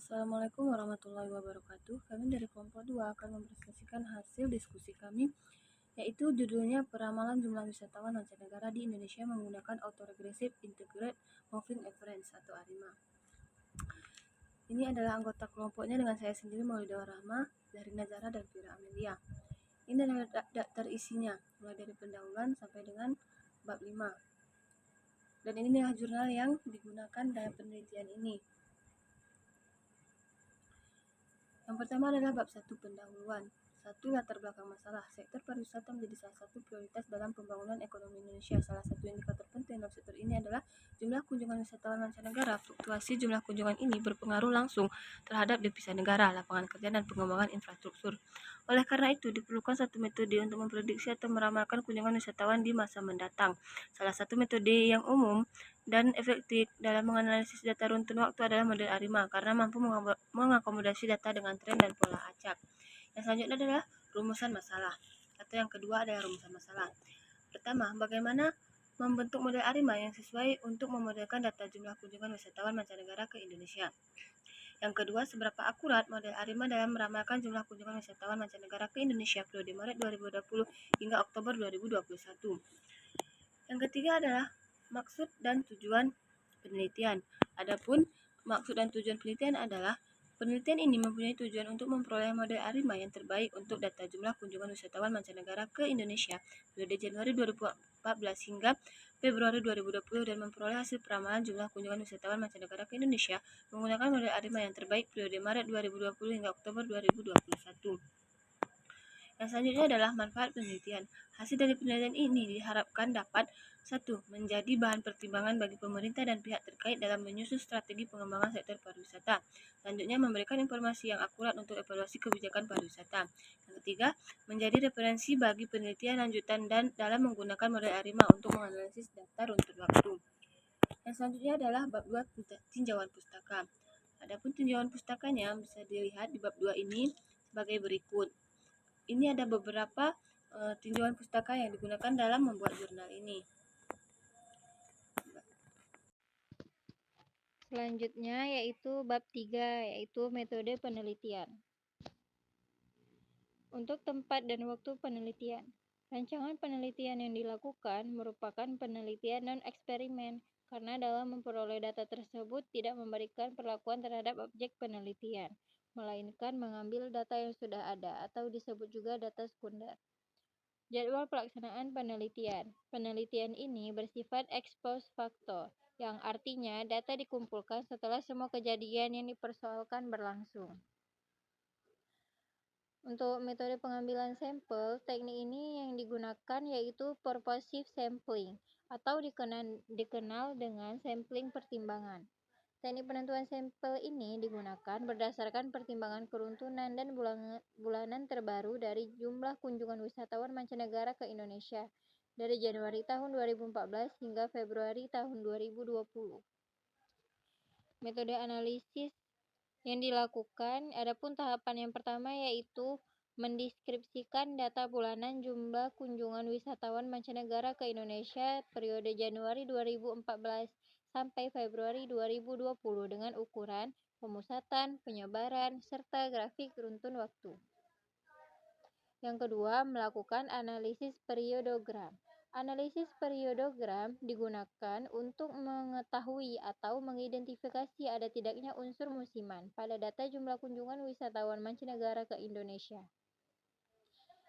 Assalamualaikum warahmatullahi wabarakatuh. Kami dari kelompok 2 akan mempresentasikan hasil diskusi kami, yaitu judulnya Peramalan Jumlah Wisatawan Mancanegara di Indonesia Menggunakan Autoregressive Integrated Moving Average atau ARIMA. Ini adalah anggota kelompoknya dengan saya sendiri, Maulida Warahma, dari Nazara dan Fira Amelia. Ini adalah daftar isinya, mulai dari pendahuluan sampai dengan bab 5. Dan ini adalah jurnal yang digunakan dalam penelitian ini. Yang pertama adalah bab 1 pendahuluan. 1. Latar belakang masalah. Sektor pariwisata menjadi salah satu prioritas dalam pembangunan ekonomi Indonesia. Salah satu indikator penting dalam sektor ini adalah jumlah kunjungan wisatawan mancanegara. Fluktuasi jumlah kunjungan ini berpengaruh langsung terhadap devisa negara, lapangan kerja, dan pengembangan infrastruktur. Oleh karena itu, diperlukan satu metode untuk memprediksi atau meramalkan kunjungan wisatawan di masa mendatang. Salah satu metode yang umum dan efektif dalam menganalisis data runtun waktu adalah model ARIMA karena mampu mengakomodasi data dengan tren dan pola acak. Yang selanjutnya adalah rumusan masalah, atau yang kedua adalah rumusan masalah. Pertama, bagaimana membentuk model ARIMA yang sesuai untuk memodelkan data jumlah kunjungan wisatawan mancanegara ke Indonesia. Yang kedua, seberapa akurat model ARIMA dalam meramalkan jumlah kunjungan wisatawan mancanegara ke Indonesia periode Maret 2020 hingga Oktober 2021. Yang ketiga adalah maksud dan tujuan penelitian. Adapun maksud dan tujuan penelitian adalah penelitian ini mempunyai tujuan untuk memperoleh model ARIMA yang terbaik untuk data jumlah kunjungan wisatawan mancanegara ke Indonesia periode Januari 2014 hingga Februari 2020 dan memperoleh hasil peramalan jumlah kunjungan wisatawan mancanegara ke Indonesia menggunakan model ARIMA yang terbaik periode Maret 2020 hingga Oktober 2021. Yang selanjutnya adalah manfaat penelitian. Hasil dari penelitian ini diharapkan dapat 1. Menjadi bahan pertimbangan bagi pemerintah dan pihak terkait dalam menyusun strategi pengembangan sektor pariwisata. Selanjutnya, memberikan informasi yang akurat untuk evaluasi kebijakan pariwisata. Yang ketiga, menjadi referensi bagi penelitian lanjutan dan dalam menggunakan model ARIMA untuk menganalisis data runtun waktu. Yang selanjutnya adalah bab 2 tinjauan pustaka. Adapun tinjauan pustakanya bisa dilihat di bab 2 ini sebagai berikut. Ini ada beberapa tinjauan pustaka yang digunakan dalam membuat jurnal ini. Selanjutnya yaitu bab 3, yaitu metode penelitian. Untuk tempat dan waktu penelitian. Rancangan penelitian yang dilakukan merupakan penelitian non-eksperimen karena dalam memperoleh data tersebut tidak memberikan perlakuan terhadap objek penelitian, melainkan mengambil data yang sudah ada atau disebut juga data sekunder. Jadwal pelaksanaan penelitian. Penelitian ini bersifat ex post facto, yang artinya data dikumpulkan setelah semua kejadian yang dipersoalkan berlangsung. Untuk metode pengambilan sampel, teknik ini yang digunakan yaitu purposive sampling atau dikenal dengan sampling pertimbangan. Teknik penentuan sampel ini digunakan berdasarkan pertimbangan keruntunan dan bulanan terbaru dari jumlah kunjungan wisatawan mancanegara ke Indonesia dari Januari tahun 2014 hingga Februari tahun 2020. Metode analisis yang dilakukan, adapun tahapan yang pertama yaitu mendeskripsikan data bulanan jumlah kunjungan wisatawan mancanegara ke Indonesia periode Januari 2014 sampai Februari 2020 dengan ukuran, pemusatan, penyebaran, serta grafik runtun waktu. Yang kedua, melakukan analisis periodogram. Analisis periodogram digunakan untuk mengetahui atau mengidentifikasi ada tidaknya unsur musiman pada data jumlah kunjungan wisatawan mancanegara ke Indonesia.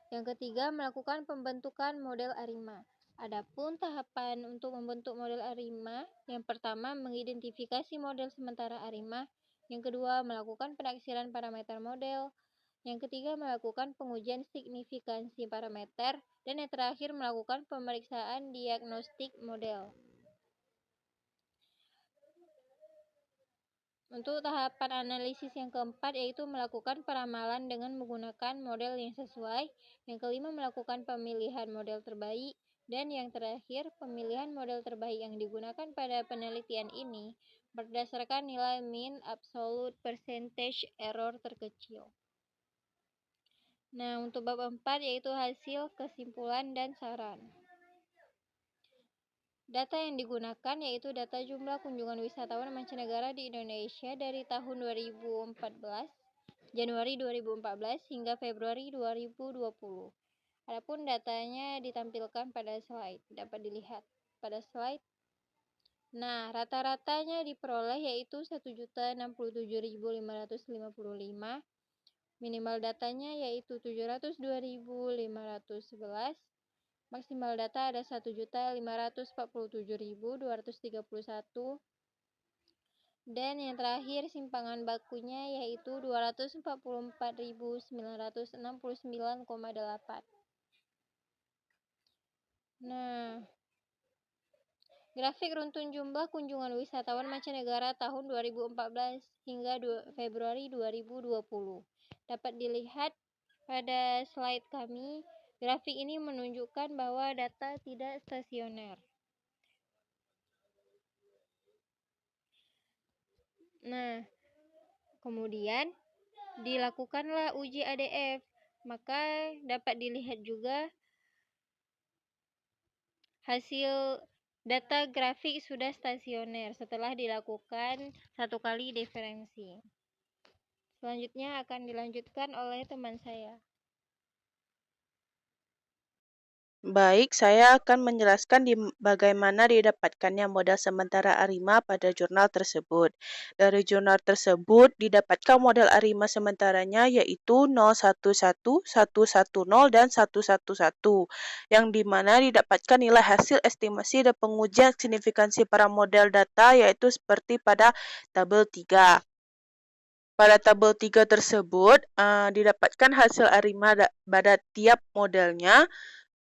Yang ketiga, melakukan pembentukan model ARIMA. Adapun tahapan untuk membentuk model ARIMA, yang pertama mengidentifikasi model sementara ARIMA, yang kedua melakukan penaksiran parameter model, yang ketiga melakukan pengujian signifikansi parameter, dan yang terakhir melakukan pemeriksaan diagnostik model. Untuk tahapan analisis yang keempat yaitu melakukan peramalan dengan menggunakan model yang sesuai, yang kelima melakukan pemilihan model terbaik, dan yang terakhir pemilihan model terbaik yang digunakan pada penelitian ini berdasarkan nilai mean absolute percentage error terkecil. Nah, untuk bab 4 yaitu hasil, kesimpulan, dan saran. Data yang digunakan yaitu data jumlah kunjungan wisatawan mancanegara di Indonesia dari tahun 2014, Januari 2014 hingga Februari 2020. Adapun datanya ditampilkan pada slide, dapat dilihat pada slide. Nah, rata-ratanya diperoleh yaitu 1.067.555, minimal datanya yaitu 702.511, maksimal data ada 1.547.231, dan yang terakhir simpangan bakunya yaitu 244.969,8. Nah, grafik runtun jumlah kunjungan wisatawan mancanegara tahun 2014 hingga Februari 2020 dapat dilihat pada slide kami. Grafik ini menunjukkan bahwa data tidak stasioner. Nah, kemudian dilakukanlah uji ADF, maka dapat dilihat juga hasil data grafik sudah stasioner setelah dilakukan 1 kali diferensi. Selanjutnya akan dilanjutkan oleh teman saya. Baik, saya akan menjelaskan bagaimana didapatkannya model sementara ARIMA pada jurnal tersebut. Dari jurnal tersebut didapatkan model ARIMA sementaranya yaitu 011, 110, dan 111, yang dimana didapatkan nilai hasil estimasi dan pengujian signifikansi para model data yaitu seperti pada tabel 3. Pada tabel 3 tersebut didapatkan hasil ARIMA pada tiap modelnya,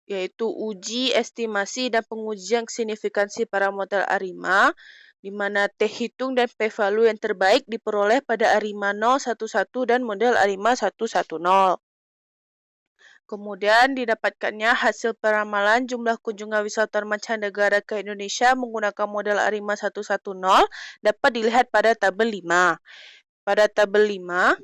yaitu uji, estimasi, dan pengujian signifikansi para model ARIMA, di mana T hitung dan P-value yang terbaik diperoleh pada ARIMA 011 dan model ARIMA 110. Kemudian didapatkannya hasil peramalan jumlah kunjungan wisatawan mancanegara ke Indonesia menggunakan model ARIMA 110 dapat dilihat pada tabel 5. Pada tabel 5,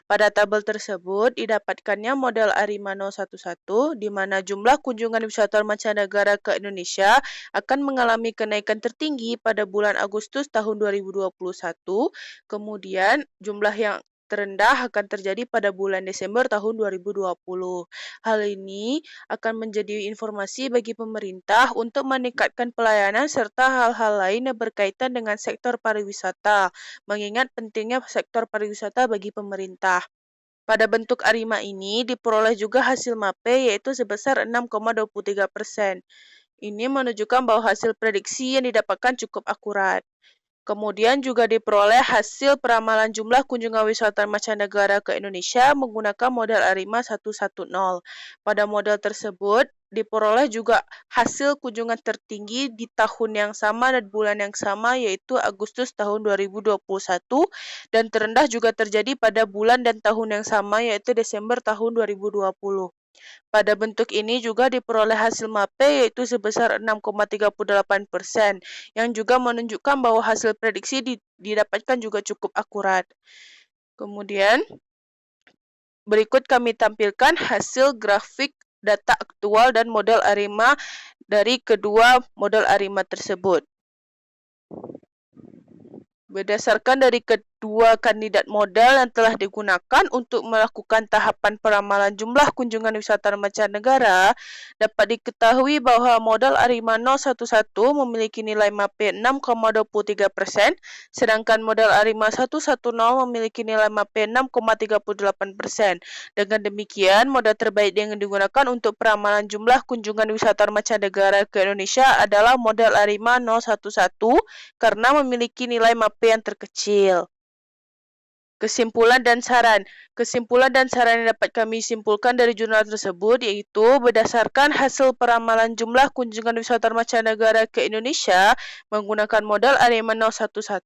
pada tabel tersebut didapatkannya model ARIMA 011 di mana jumlah kunjungan wisatawan mancanegara ke Indonesia akan mengalami kenaikan tertinggi pada bulan Agustus tahun 2021, kemudian jumlah yang terendah akan terjadi pada bulan Desember tahun 2020. Hal ini akan menjadi informasi bagi pemerintah untuk meningkatkan pelayanan serta hal-hal lain yang berkaitan dengan sektor pariwisata, mengingat pentingnya sektor pariwisata bagi pemerintah. Pada bentuk ARIMA ini diperoleh juga hasil MAPE yaitu sebesar 6,23%. Ini menunjukkan bahwa hasil prediksi yang didapatkan cukup akurat. Kemudian juga diperoleh hasil peramalan jumlah kunjungan wisatawan mancanegara ke Indonesia menggunakan model ARIMA 110. Pada model tersebut diperoleh juga hasil kunjungan tertinggi di tahun yang sama dan bulan yang sama yaitu Agustus tahun 2021 dan terendah juga terjadi pada bulan dan tahun yang sama yaitu Desember tahun 2020. Pada bentuk ini juga diperoleh hasil MAPE yaitu sebesar 6,38%, yang juga menunjukkan bahwa hasil prediksi didapatkan juga cukup akurat. Kemudian, berikut kami tampilkan hasil grafik data aktual dan model ARIMA dari kedua model ARIMA tersebut. Berdasarkan dari kedua kandidat model yang telah digunakan untuk melakukan tahapan peramalan jumlah kunjungan wisatawan mancanegara, dapat diketahui bahwa model ARIMA 011 memiliki nilai MAPE 6,23%, sedangkan model ARIMA 110 memiliki nilai MAPE 6,38%. Dengan demikian, model terbaik yang digunakan untuk peramalan jumlah kunjungan wisatawan mancanegara ke Indonesia adalah model ARIMA 011 karena memiliki nilai MAPE yang terkecil. Kesimpulan dan saran. Kesimpulan dan saran yang dapat kami simpulkan dari jurnal tersebut yaitu berdasarkan hasil peramalan jumlah kunjungan wisatawan mancanegara ke Indonesia menggunakan model ARIMA 011,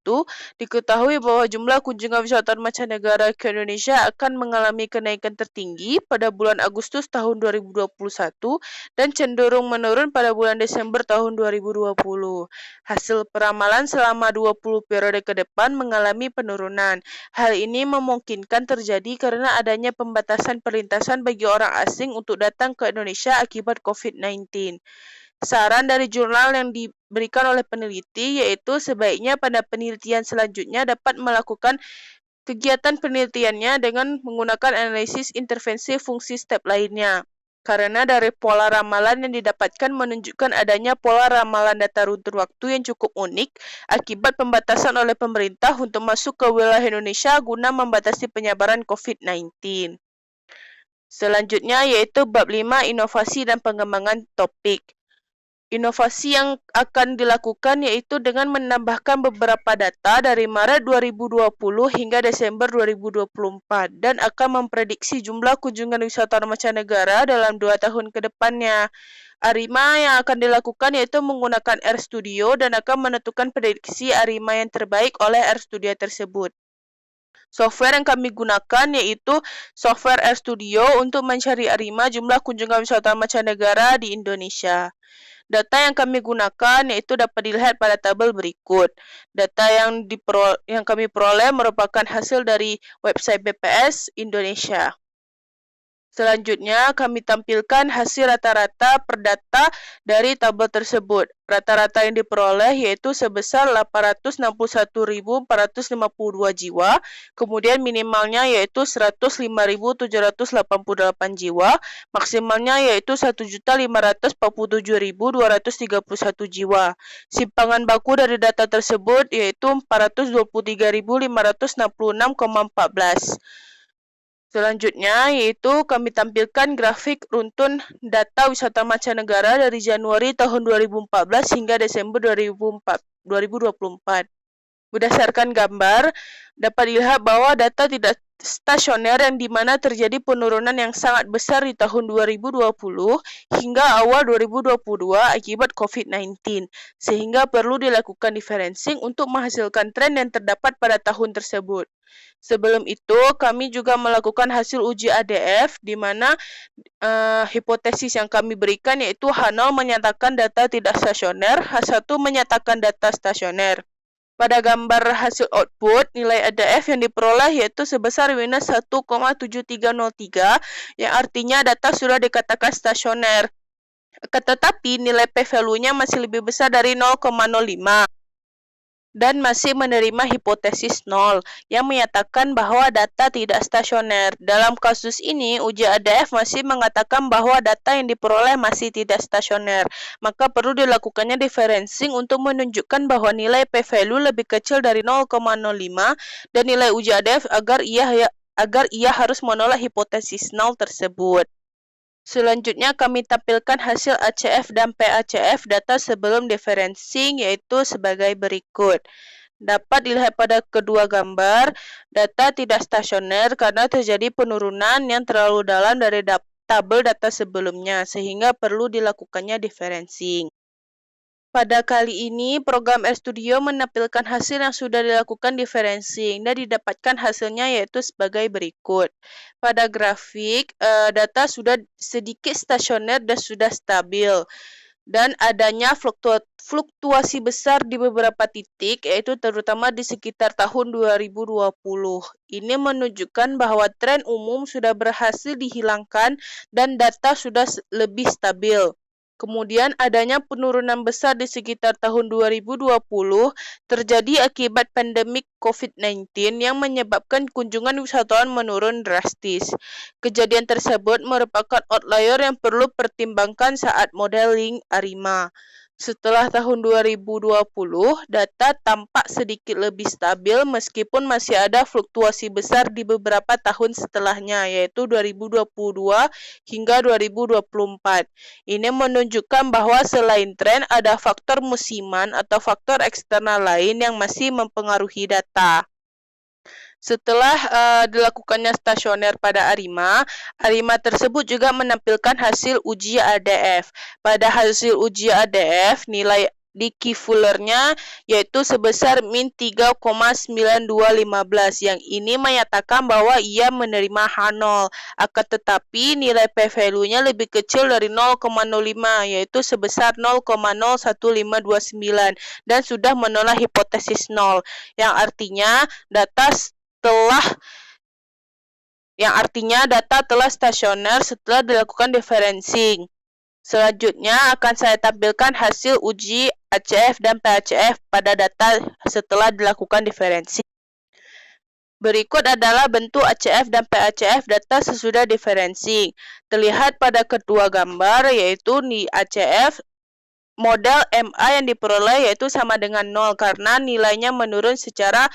diketahui bahwa jumlah kunjungan wisatawan mancanegara ke Indonesia akan mengalami kenaikan tertinggi pada bulan Agustus tahun 2021 dan cenderung menurun pada bulan Desember tahun 2020. Hasil peramalan selama 20 periode ke depan mengalami penurunan. Hal ini memungkinkan terjadi karena adanya pembatasan perlintasan bagi orang asing untuk datang ke Indonesia akibat COVID-19. Saran dari jurnal yang diberikan oleh peneliti yaitu sebaiknya pada penelitian selanjutnya dapat melakukan kegiatan penelitiannya dengan menggunakan analisis intervensi fungsi step lainnya. Karena dari pola ramalan yang didapatkan menunjukkan adanya pola ramalan data runtun waktu yang cukup unik akibat pembatasan oleh pemerintah untuk masuk ke wilayah Indonesia guna membatasi penyebaran COVID-19. Selanjutnya yaitu bab 5 inovasi dan pengembangan topik. Inovasi yang akan dilakukan yaitu dengan menambahkan beberapa data dari Maret 2020 hingga Desember 2024 dan akan memprediksi jumlah kunjungan wisatawan mancanegara dalam 2 tahun ke depannya. ARIMA yang akan dilakukan yaitu menggunakan RStudio dan akan menentukan prediksi ARIMA yang terbaik oleh RStudio tersebut. Software yang kami gunakan yaitu software RStudio untuk mencari ARIMA jumlah kunjungan wisatawan mancanegara di Indonesia. Data yang kami gunakan yaitu dapat dilihat pada tabel berikut. Data yang kami peroleh merupakan hasil dari website BPS Indonesia. Selanjutnya, kami tampilkan hasil rata-rata per data dari tabel tersebut. Rata-rata yang diperoleh yaitu sebesar 861.452 jiwa, kemudian minimalnya yaitu 105.788 jiwa, maksimalnya yaitu 1.547.231 jiwa. Simpangan baku dari data tersebut yaitu 423.566,14. Selanjutnya yaitu kami tampilkan grafik runtun data wisata mancanegara dari Januari tahun 2014 hingga Desember 2024. Berdasarkan gambar, dapat dilihat bahwa data tidak stasioner yang dimana terjadi penurunan yang sangat besar di tahun 2020 hingga awal 2022 akibat COVID-19, sehingga perlu dilakukan diferencing untuk menghasilkan tren yang terdapat pada tahun tersebut. Sebelum itu, kami juga melakukan hasil uji ADF, di mana hipotesis yang kami berikan yaitu H0 menyatakan data tidak stasioner, H1 menyatakan data stasioner. Pada gambar hasil output, nilai ADF yang diperoleh yaitu sebesar minus 1,7303, yang artinya data sudah dikatakan stasioner. Tetapi nilai p-value-nya masih lebih besar dari 0,05. Dan masih menerima hipotesis 0 yang menyatakan bahwa data tidak stasioner. Dalam kasus ini, uji ADF masih mengatakan bahwa data yang diperoleh masih tidak stasioner. Maka perlu dilakukannya diferencing untuk menunjukkan bahwa nilai p-value lebih kecil dari 0,05 dan nilai uji ADF agar ia harus menolak hipotesis 0 tersebut. Selanjutnya kami tampilkan hasil ACF dan PACF data sebelum diferencing yaitu sebagai berikut. Dapat dilihat pada kedua gambar, data tidak stasioner karena terjadi penurunan yang terlalu dalam dari tabel data sebelumnya sehingga perlu dilakukannya diferencing. Pada kali ini, program RStudio menampilkan hasil yang sudah dilakukan diferencing dan didapatkan hasilnya yaitu sebagai berikut. Pada grafik, data sudah sedikit stasioner dan sudah stabil. Dan adanya fluktuasi besar di beberapa titik, yaitu terutama di sekitar tahun 2020. Ini menunjukkan bahwa tren umum sudah berhasil dihilangkan dan data sudah lebih stabil. Kemudian adanya penurunan besar di sekitar tahun 2020 terjadi akibat pandemik COVID-19 yang menyebabkan kunjungan wisatawan menurun drastis. Kejadian tersebut merupakan outlier yang perlu pertimbangkan saat modeling ARIMA. Setelah tahun 2020, data tampak sedikit lebih stabil meskipun masih ada fluktuasi besar di beberapa tahun setelahnya, yaitu 2022 hingga 2024. Ini menunjukkan bahwa selain tren, ada faktor musiman atau faktor eksternal lain yang masih mempengaruhi data. Setelah dilakukannya stasioner pada ARIMA tersebut juga menampilkan hasil uji ADF. Pada hasil uji ADF, nilai di key-fullernya yaitu sebesar min 3,9215 yang ini menyatakan bahwa ia menerima H0. Akan tetapi nilai p-value-nya lebih kecil dari 0,05 yaitu sebesar 0,01529 dan sudah menolak hipotesis 0 yang artinya data telah stasioner setelah dilakukan diferencing. Selanjutnya akan saya tampilkan hasil uji ACF dan PACF pada data setelah dilakukan diferensi. Berikut adalah bentuk ACF dan PACF data sesudah diferensi. Terlihat pada kedua gambar, yaitu di ACF model MA yang diperoleh yaitu sama dengan 0 karena nilainya menurun secara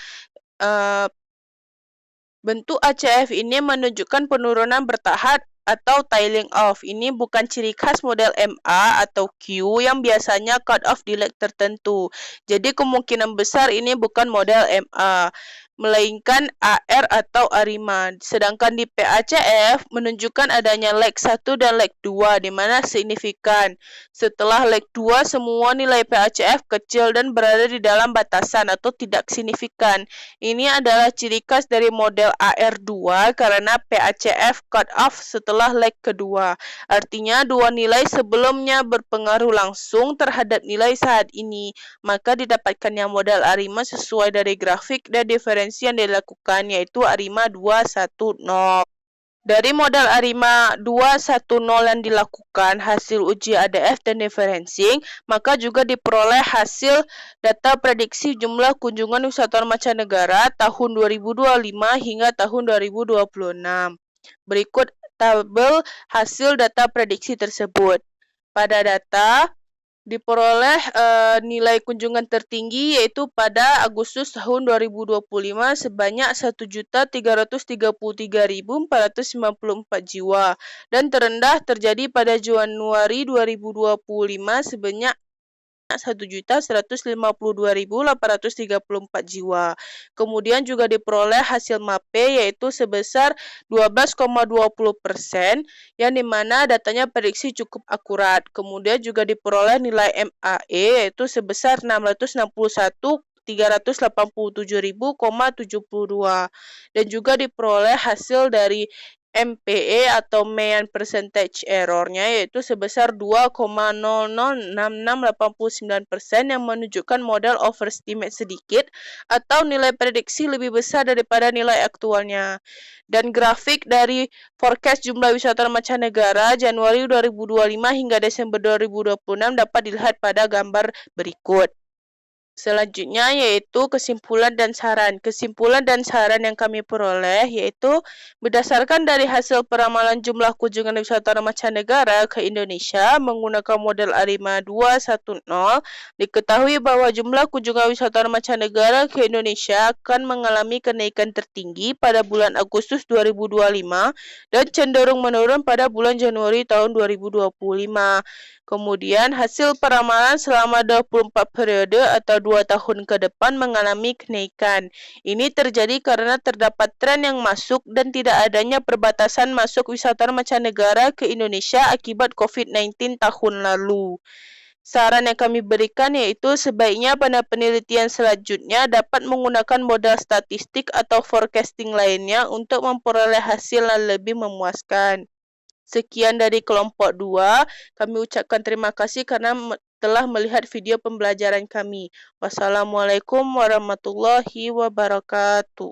bentuk ACF ini menunjukkan penurunan bertahap atau tailing off. Ini bukan ciri khas model MA atau Q yang biasanya cut off di leg tertentu. Jadi kemungkinan besar ini bukan model MA, melainkan AR atau ARIMA. Sedangkan di PACF menunjukkan adanya leg 1 dan leg 2 di mana signifikan. Setelah leg 2 semua nilai PACF kecil dan berada di dalam batasan atau tidak signifikan. Ini adalah ciri khas dari model AR2 karena PACF cut off setelah leg kedua. Artinya dua nilai sebelumnya berpengaruh langsung terhadap nilai saat ini. Maka didapatkannya model ARIMA sesuai dari grafik dan diferensi yang dilakukan yaitu ARIMA 210. Dari model ARIMA 210 yang dilakukan hasil uji ADF dan diferencing, maka juga diperoleh hasil data prediksi jumlah kunjungan wisatawan mancanegara tahun 2025 hingga tahun 2026. Berikut tabel hasil data prediksi tersebut. Pada data diperoleh nilai kunjungan tertinggi yaitu pada Agustus tahun 2025 sebanyak 1.333.494 jiwa dan terendah terjadi pada Januari 2025 sebanyak 1.152.834 jiwa. Kemudian juga diperoleh hasil MAPE yaitu sebesar 12,20% yang dimana datanya prediksi cukup akurat. Kemudian juga diperoleh nilai MAE yaitu sebesar 387.072 dan juga diperoleh hasil dari MPE atau Mean Percentage Error-nya yaitu sebesar 2,006689% yang menunjukkan modal overestimate sedikit atau nilai prediksi lebih besar daripada nilai aktualnya. Dan grafik dari forecast jumlah wisatawan mancanegara Januari 2025 hingga Desember 2026 dapat dilihat pada gambar berikut. Selanjutnya yaitu kesimpulan dan saran. Kesimpulan dan saran yang kami peroleh yaitu berdasarkan dari hasil peramalan jumlah kunjungan wisatawan mancanegara ke Indonesia menggunakan model ARIMA 210, diketahui bahwa jumlah kunjungan wisatawan mancanegara ke Indonesia akan mengalami kenaikan tertinggi pada bulan Agustus 2025 dan cenderung menurun pada bulan Januari tahun 2025. Kemudian hasil peramalan selama 24 periode atau 2 tahun ke depan mengalami kenaikan. Ini terjadi karena terdapat tren yang masuk dan tidak adanya perbatasan masuk wisatawan mancanegara ke Indonesia akibat COVID-19 tahun lalu. Saran yang kami berikan yaitu sebaiknya pada penelitian selanjutnya dapat menggunakan modal statistik atau forecasting lainnya untuk memperoleh hasil yang lebih memuaskan. Sekian dari kelompok 2. Kami ucapkan terima kasih karena telah melihat video pembelajaran kami. Wassalamualaikum warahmatullahi wabarakatuh.